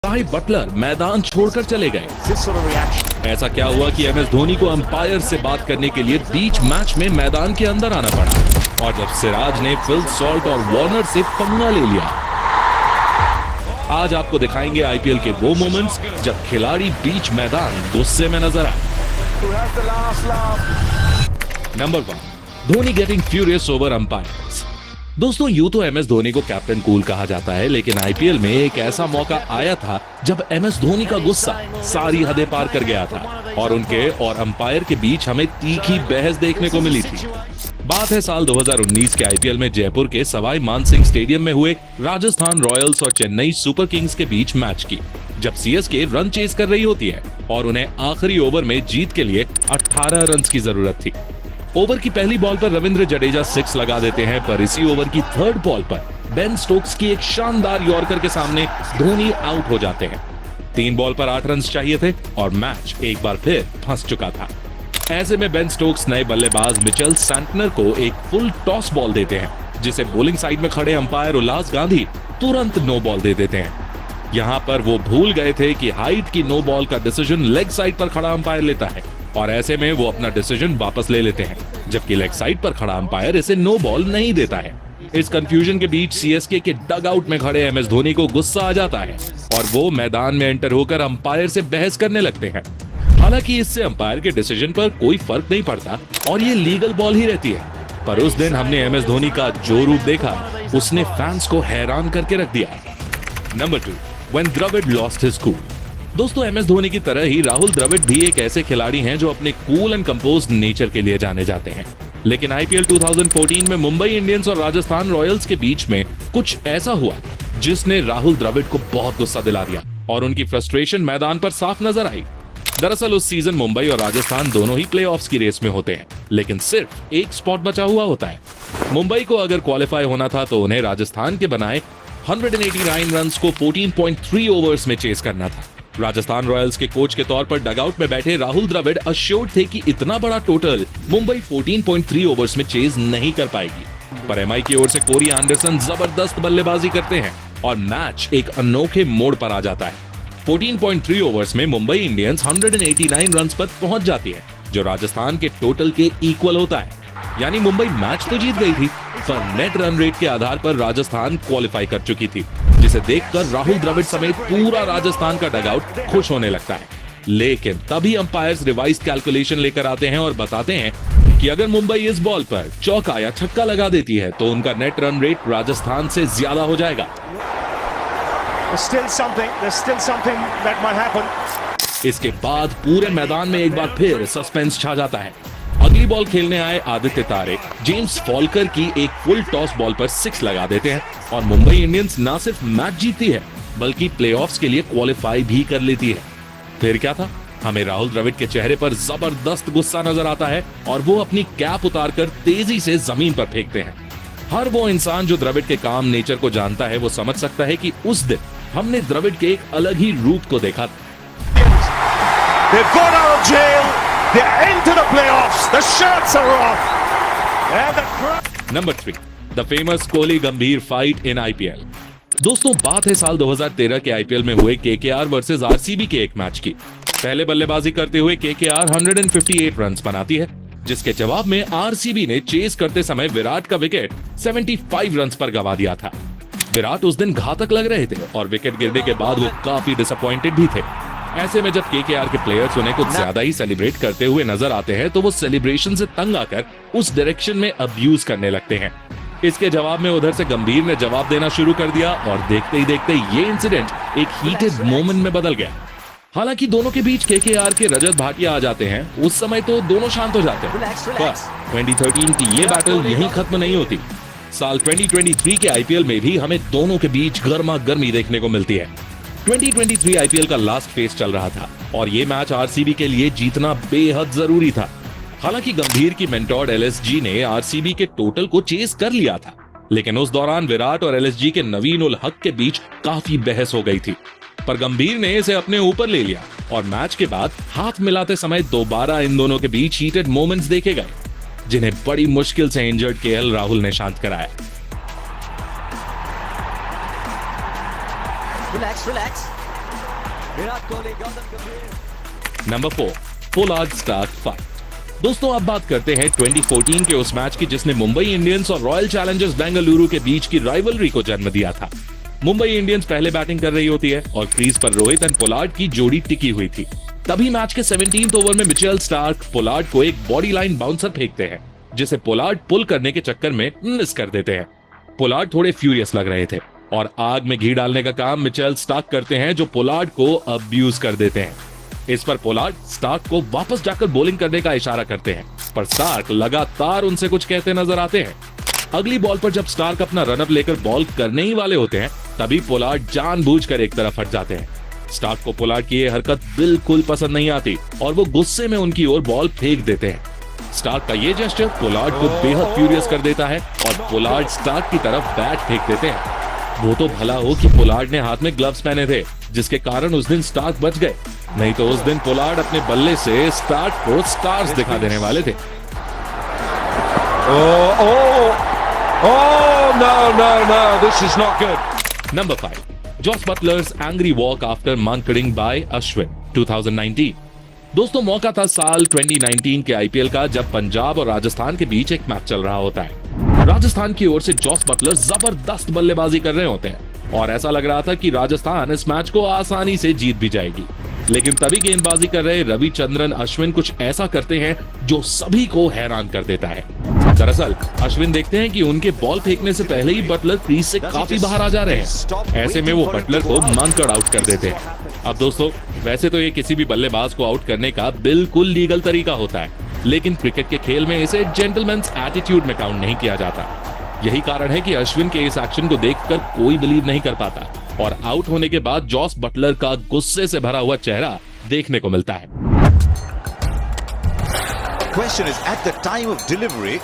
भाई बटलर मैदान छोड़कर चले गए। ऐसा क्या हुआ कि एमएस धोनी को अंपायर से बात करने के लिए बीच मैच में मैदान के अंदर आना पड़ा, और जब सिराज ने फिल सॉल्ट और वार्नर से पंगा ले लिया। आज आपको दिखाएंगे आईपीएल के वो मोमेंट्स जब खिलाड़ी बीच मैदान गुस्से में नजर आए। Number 1, Dhoni getting furious over umpires. दोस्तों, यूं तो एमएस धोनी को कैप्टन कूल कहा जाता है, लेकिन आईपीएल में एक ऐसा मौका आया था जब एमएस धोनी का गुस्सा सारी हदें पार कर गया था और उनके और अंपायर के बीच हमें तीखी बहस देखने को मिली थी। बात है साल 2019 के आईपीएल में जयपुर के सवाई मानसिंह स्टेडियम में हुए राजस्थान रॉयल्स और चेन्नई सुपर किंग्स के बीच मैच की, जब सीएसके रन चेस कर रही होती है और उन्हें आखिरी ओवर में जीत के लिए 18 रन की जरूरत थी। ओवर की पहली बॉल पर रविंद्र जडेजा 6 लगा देते हैं, पर इसी ओवर की थर्ड बॉल पर बेन स्टोक्स की एक शानदार यॉर्कर के सामने धोनी आउट हो जाते हैं। 3 बॉल पर 8 रन चाहिए थे और मैच एक बार फिर फंस चुका था। ऐसे में बेन स्टोक्स नए बल्लेबाज मिचेल सैंटनर को एक फुल टॉस बॉल देते हैं, जिसे बॉलिंग साइड में खड़े अंपायर उल्लास गांधी तुरंत नो बॉल दे देते हैं। यहाँ पर वो भूल गए थे कि हाइट की नो बॉल का डिसीजन लेग साइड पर खड़ा अंपायर लेता है, और ऐसे में वो अपना डिसीजन वापस ले लेते हैं, जबकि लेग साइड पर खड़ा अंपायर इसे नो बॉल नहीं देता है। इस कंफ्यूजन के बीच सीएसके के डग आउट में खड़े एमएस धोनी को गुस्सा आ जाता है और वो मैदान में एंटर होकर अंपायर से बहस करने लगते हैं। हालांकि इससे अंपायर के डिसीजन पर कोई फर्क नहीं पड़ता और ये लीगल बॉल ही रहती है, पर उस दिन हमने एमएस धोनी का जो रूप देखा उसने फैंस को हैरान करके रख दिया। Number 2, when Dravid lost his cool. दोस्तों, एमएस धोनी की तरह ही राहुल द्रविड़ भी एक ऐसे खिलाड़ी हैं जो अपने कूल एंड कंपोज्ड नेचर के लिए जाने जाते हैं। लेकिन आईपीएल 2014 में मुंबई इंडियंस और राजस्थान रॉयल्स के बीच में कुछ ऐसा हुआ जिसने राहुल द्रविड़ को बहुत गुस्सा दिला दिया और उनकी फ्रस्ट्रेशन मैदान पर साफ नजर आई। दरअसल उस सीजन मुंबई और राजस्थान दोनों ही प्लेऑफ्स की रेस में होते हैं, लेकिन सिर्फ एक स्पॉट बचा हुआ होता है। मुंबई को अगर क्वालिफाई होना था तो उन्हें राजस्थान के बनाए 189 रन को 14.3 ओवर्स में चेस करना था। राजस्थान रॉयल्स के कोच के तौर पर डगआउट में बैठे राहुल द्रविड़ अश्योर्ड थे कि इतना बड़ा टोटल मुंबई 14.3 ओवर्स में चेज नहीं कर पाएगी, पर एमआई की ओर से कोरी एंडरसन जबरदस्त बल्लेबाजी करते हैं और मैच एक अनोखे मोड़ पर आ जाता है। 14.3 ओवर्स में मुंबई इंडियंस 189 रन पर पहुंच जाती है, जो राजस्थान के टोटल के इक्वल होता है। यानी मुंबई मैच तो जीत गई थी, पर नेट रन रेट के आधार पर राजस्थान क्वालिफाई कर चुकी थी, जिसे देखकर राहुल द्रविड़ समेत पूरा राजस्थान का डगआउट खुश होने लगता है। लेकिन तभी अंपायर्स रिवाइज कैलकुलेशन लेकर आते हैं और बताते हैं कि अगर मुंबई इस बॉल पर चौका या छक्का लगा देती है तो उनका नेट रन रेट राजस्थान से ज्यादा हो जाएगा। इसके बाद पूरे मैदान में एक बार फिर सस्पेंस छा जाता है। अगली बॉल खेलने आए आदित्य तारे जेम्स फॉल्कर की एक फुल टॉस बॉल पर 6 लगा देते हैं और मुंबई इंडियंस न सिर्फ मैच जीतती है बल्कि प्लेऑफ्स के लिए क्वालिफाई भी कर लेती है। फिर क्या था, हमें राहुल द्रविड़ के चेहरे पर जबरदस्त गुस्सा नजर आता है और वो अपनी कैप उतारकर तेजी से जमीन पर फेंकते हैं। हर वो इंसान जो द्रविड़ के काम नेचर को जानता है वो समझ सकता है कि उस दिन हमने द्रविड़ के एक अलग ही रूप को देखा था। They're into the playoffs. The shirts are off. Number 3, the famous Kohli गंभीर fight in IPL। दोस्तों, बात है साल 2013 के आईपीएल में हुए केकेआर वर्सेस आरसीबी के एक मैच की। पहले बल्लेबाजी करते हुए केकेआर 158 रन बनाती है, जिसके जवाब में आरसीबी ने चेस करते समय विराट का विकेट 75 रन पर गंवा दिया था। विराट उस दिन घातक लग रहे थे और विकेट गिरने के बाद वो काफी डिसअपॉइंटेड भी थे। ऐसे में जब केकेआर के प्लेयर्स उन्हें कुछ ज्यादा ही सेलिब्रेट करते हुए नजर आते हैं तो वो सेलिब्रेशन से तंग आकर उस डायरेक्शन में अब्यूज करने लगते हैं। इसके जवाब में उधर से गंभीर ने जवाब देना शुरू कर दिया और देखते ही देखते ये इंसिडेंट एक हीटेड मोमेंट में बदल गया। हालांकि दोनों के बीच केकेआर के रजत भाटिया आ जाते हैं। उस समय तो दोनों शांत हो जाते हैं, पर 2013 की ये बैटल यहीं खत्म नहीं होती। साल 2023 के आईपीएल में भी हमें दोनों के बीच गर्मा गर्मी देखने को मिलती है। 2023 आईपीएल का लास्ट फेज चल रहा था और ये मैच आरसीबी के लिए जीतना बेहद जरूरी था। हालांकि गंभीर की मेंटोर एलएसजी ने आरसीबी के टोटल को चेस कर लिया था, लेकिन उस दौरान विराट और एलएसजी के नवीन उल हक के बीच काफी बहस हो गई थी, पर गंभीर ने इसे अपने ऊपर ले लिया और मैच के बाद हाथ मिलाते समय दोबारा इन दोनों के बीच हीटेड मोमेंट्स देखे गए, जिन्हें बड़ी मुश्किल से इंजर्ड केएल राहुल ने शांत कराया। Relax. Number 4, Pollard Starc fight. दोस्तों अब बात करते हैं 2014 के उस मैच की जिसने मुंबई इंडियंस और रॉयल चैलेंजर्स बेंगलुरु के बीच की राइवलरी को जन्म दिया था। मुंबई इंडियंस पहले बैटिंग कर रही होती है और क्रीज पर रोहित एंड पोलार्ड की जोड़ी टिकी हुई थी। तभी मैच के 17th ओवर में मिचेल स्टार्क पोलार्ड को एक बॉडी लाइन बाउंसर फेंकते हैं, जिसे पोलार्ड पुल करने के चक्कर में मिस कर देते हैं। पोलार्ड थोड़े फ्यूरियस लग रहे थे और आग में घी डालने का काम मिचेल स्टार्क करते हैं, जो पोलार्ड को अब्यूज कर देते हैं। इस पर पोलार्ड स्टार्क को वापस जाकर बॉलिंग करने का इशारा करते हैं, पर स्टार्क लगातार उनसे कुछ कहते नजर आते हैं। अगली बॉल पर जब स्टार्क अपना रनअप लेकर बॉल करने ही वाले होते हैं, तभी पोलार्ड जानबूझकर एक तरफ हट जाते हैं। स्टार्क को पोलार्ड की ये हरकत बिल्कुल पसंद नहीं आती और वो गुस्से में उनकी ओर बॉल फेंक देते हैं। स्टार्क का ये जेस्चर पोलार्ड को बेहद फ्यूरियस कर देता है और पोलार्ड स्टार्क की तरफ बैट फेंक देते हैं। वो तो भला हो कि पोलार्ड ने हाथ में ग्लव्स पहने थे, जिसके कारण उस दिन स्टार्क बच गए, नहीं तो उस दिन पोलार्ड अपने बल्ले से स्टार्क को स्टार्स दिखा देने वाले थे। No, this is not good. Number 5, Josh Butler's angry walk after mankading by Ashwin, 2019। दोस्तों मौका था साल 2019 के आईपीएल का, जब पंजाब और राजस्थान के बीच एक मैच चल रहा होता है। राजस्थान की ओर से जॉस बटलर जबरदस्त बल्लेबाजी कर रहे होते हैं और ऐसा लग रहा था कि राजस्थान इस मैच को आसानी से जीत भी जाएगी, लेकिन तभी गेंदबाजी कर रहे रविचंद्रन अश्विन कुछ ऐसा करते हैं जो सभी को हैरान कर देता है। दरअसल अश्विन देखते हैं कि उनके बॉल फेंकने से पहले ही बटलर क्रीज से काफी बाहर आ जा रहे हैं। ऐसे में वो बटलर को मानकर आउट कर देते हैं। अब दोस्तों वैसे तो ये किसी भी बल्लेबाज को आउट करने का बिल्कुल लीगल तरीका होता है, लेकिन क्रिकेट के खेल में इसे जेंटलमैन्स एटीट्यूड में काउंट नहीं किया जाता। यही कारण है कि अश्विन के इस एक्शन को देखकर कोई बिलीव नहीं कर पाता और आउट होने के बाद जॉस बटलर का गुस्से से भरा हुआ चेहरा देखने को मिलता है। Question is, at the time of delivery,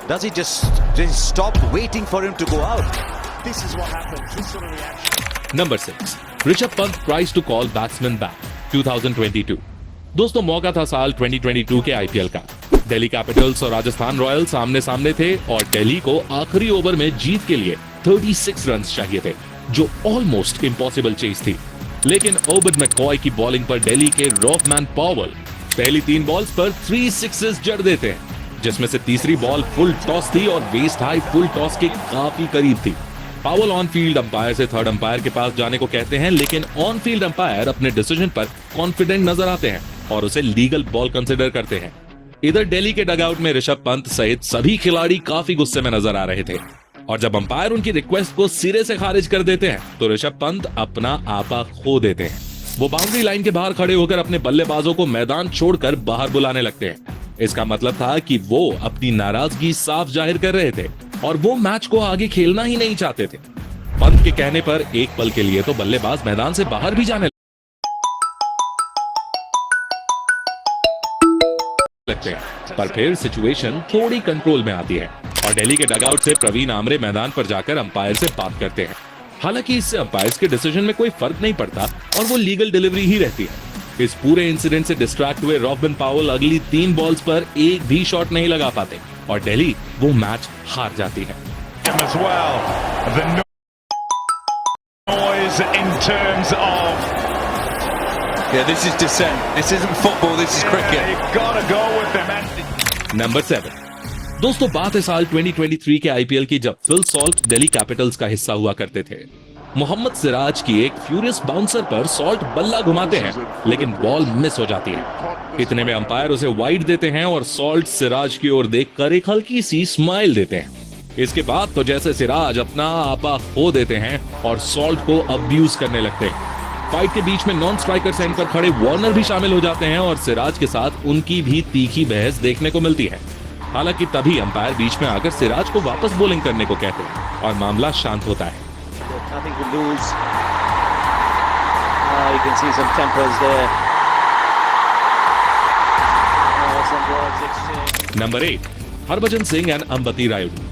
does he just stop waiting for him to go out? This is what happens. This sort of reaction. Number 6, Rishabh Pant tries to call batsman back, 2022। दोस्तों मौका था साल 2022 के IPL का। Delhi Capitals और Rajasthan Royals आमने सामने थे और दिल्ली को आखिरी ओवर में जीत के लिए 36 रन चाहिए थे, जो ऑलमोस्ट इम्पॉसिबल चीज थी। लेकिन ओबड मैककॉय की बॉलिंग पर दिल्ली के रॉफमैन पॉवेल पहली 3 बॉल्स पर 3 सिक्सेस जड़ देते हैं, जिसमें से तीसरी बॉल फुल टॉस थी और वेस्ट हाई फुल टॉस के काफी करीब थी। पावेल ऑन फील्ड अंपायर से थर्ड अंपायर के पास जाने को कहते हैं, लेकिन ऑन फील्ड अंपायर अपने डिसीजन पर कॉन्फिडेंट नजर आते हैं और उसे लीगल बॉल कंसिडर करते हैं। इधर दिल्ली के डगआउट में ऋषभ पंत सहित सभी खिलाड़ी काफी गुस्से में नजर आ रहे थे और जब अंपायर उनकी रिक्वेस्ट को सिरे से खारिज कर देते हैं तो ऋषभ पंत अपना आपा खो देते हैं। वो बाउंड्री लाइन के बाहर खड़े होकर अपने बल्लेबाजों को मैदान छोड़कर बाहर बुलाने लगते हैं। इसका मतलब था कि वो अपनी नाराजगी साफ जाहिर कर रहे थे और वो मैच को आगे खेलना ही नहीं चाहते थे। पंत के कहने पर एक पल के लिए तो बल्लेबाज मैदान से बाहर भी जाने लगते हैं, पर फिर सिचुएशन थोड़ी कंट्रोल में आती है और दिल्ली के डगआउट से प्रवीण आमरे मैदान पर जाकर अंपायर से बात करते हैं। हालांकि इससे अंपायर्स के डिसीजन में कोई फर्क नहीं पड़ता और वो लीगल डिलीवरी ही रहती है। इस पूरे इंसिडेंट से डिस्ट्रैक्ट हुए रॉबिन पावेल अगली 3 बॉल्स पर एक भी शॉट नहीं लगा पाते और दिल्ली वो मैच हार जाती है। As well, the noise in terms of this is dissent. This isn't football. This is cricket. You've got to go with them. Number 7, दोस्तों बात है साल 2023 के आईपीएल की, जब फिल सॉल्ट दिल्ली कैपिटल्स का हिस्सा हुआ करते थे। मोहम्मद सिराज की एक फ्यूरियस बाउंसर पर सॉल्ट बल्ला घुमाते हैं, लेकिन बॉल मिस हो जाती है। इतने में अंपायर उसे वाइड देते हैं और सॉल्ट सिराज की ओर देखकर एक हल्की सी स्माइल देते हैं। इसके बाद तो जैसे सिराज अपना आपा खो देते हैं और सॉल्ट को अब्यूज करने लगते हैं। फाइट के बीच में नॉन स्ट्राइकर एंड पर खड़े वार्नर भी शामिल हो जाते हैं और सिराज के साथ उनकी भी तीखी बहस देखने को मिलती है। हालांकि तभी अंपायर बीच में आकर सिराज को वापस बॉलिंग करने को कहते हैं और मामला शांत होता है। Number 8, Harbhajan Singh and Ambati Rayudu.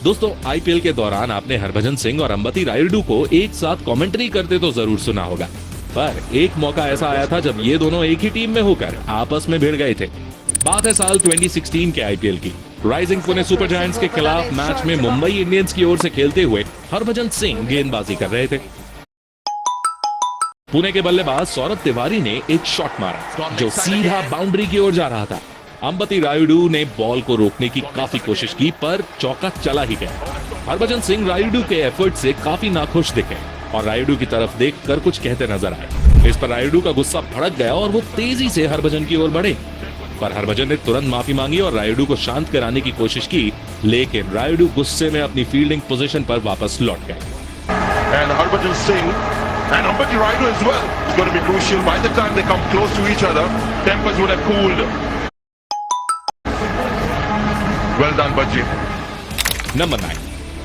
दोस्तों आईपीएल के दौरान आपने हरभजन सिंह और अंबती रायुडू को एक साथ कमेंट्री करते तो जरूर सुना होगा, पर एक मौका ऐसा आया था जब ये दोनों एक ही टीम में होकर आपस में भिड़ गए थे। बात है साल 2016 के आईपीएल की। राइजिंग पुणे सुपर जायंट्स के खिलाफ मैच में मुंबई इंडियंस की ओर से खेलते हुए हरभजन सिंह गेंदबाजी कर रहे थे। पुणे के बल्लेबाज सौरभ तिवारी ने एक शॉट मारा जो सीधा बाउंड्री की ओर जा रहा था। अंबती रायुडू ने बॉल को रोकने की काफी कोशिश की पर चौका चला ही गया। हरभजन सिंह रायुडू के एफर्ट से काफी नाखुश दिखे और रायुडू की तरफ देखकर कुछ कहते नजर आए। इस पर रायुडू का गुस्सा भड़क गया और वो तेजी से हरभजन की ओर बढ़े, पर हरभजन ने तुरंत माफी मांगी और रायुडू को शांत कराने की कोशिश की, लेकिन रायुडू गुस्से में अपनी फील्डिंग पोजीशन पर वापस लौट गए। And Harbhajan Singh and Ambati Rayudu as well. It's going to be crucial. By the time they come close to each other, tempers would have cooled. Well done, Bajji. Number 9।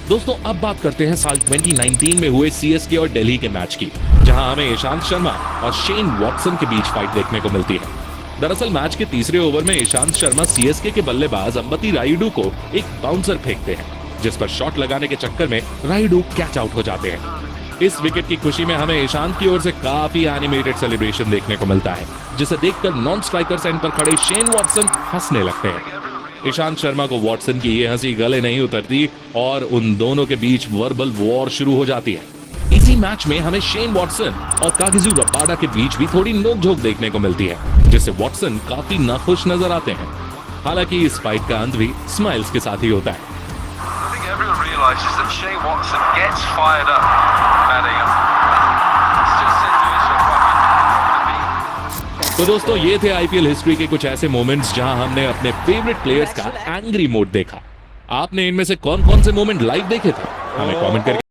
दोस्तों अब बात करते हैं साल 2019 में हुए सीएसके और दिल्ली के मैच की, जहां हमें ईशांत शर्मा और शेन वॉटसन के बीच फाइट देखने को मिलती है। दरअसल मैच के तीसरे ओवर में ईशांत शर्मा सीएसके के बल्लेबाज अंबती रायुडू को एक बाउंसर फेंकते हैं, जिस पर शॉट लगाने के चक्कर में रायुडू कैच आउट हो जाते हैं। इस विकेट की खुशी में हमें ईशांत की ओर से काफी एनिमेटेड सेलिब्रेशन देखने को मिलता है, जिसे देखकर नॉन स्ट्राइकर एंड पर खड़े शेन वॉटसन हंसने लगते हैं। ईशांत शर्मा को वॉटसन की ये हंसी गले नहीं उतरती और उन दोनों के बीच वर्बल वॉर शुरू हो जाती है। इसी मैच में हमें शेन वॉटसन और कागिजू रबाडा के बीच भी थोड़ी नोकझोंक देखने को मिलती है, जिससे वॉटसन काफी नाखुश नजर आते हैं। हालांकि इस फाइट का अंत भी स्माइल्स के साथ ही होता है। तो दोस्तों ये थे आईपीएल हिस्ट्री के कुछ ऐसे मोमेंट्स जहां हमने अपने फेवरेट प्लेयर्स का एंग्री मोड देखा। आपने इनमें से कौन कौन से मोमेंट लाइव देखे थे? हमें कमेंट करके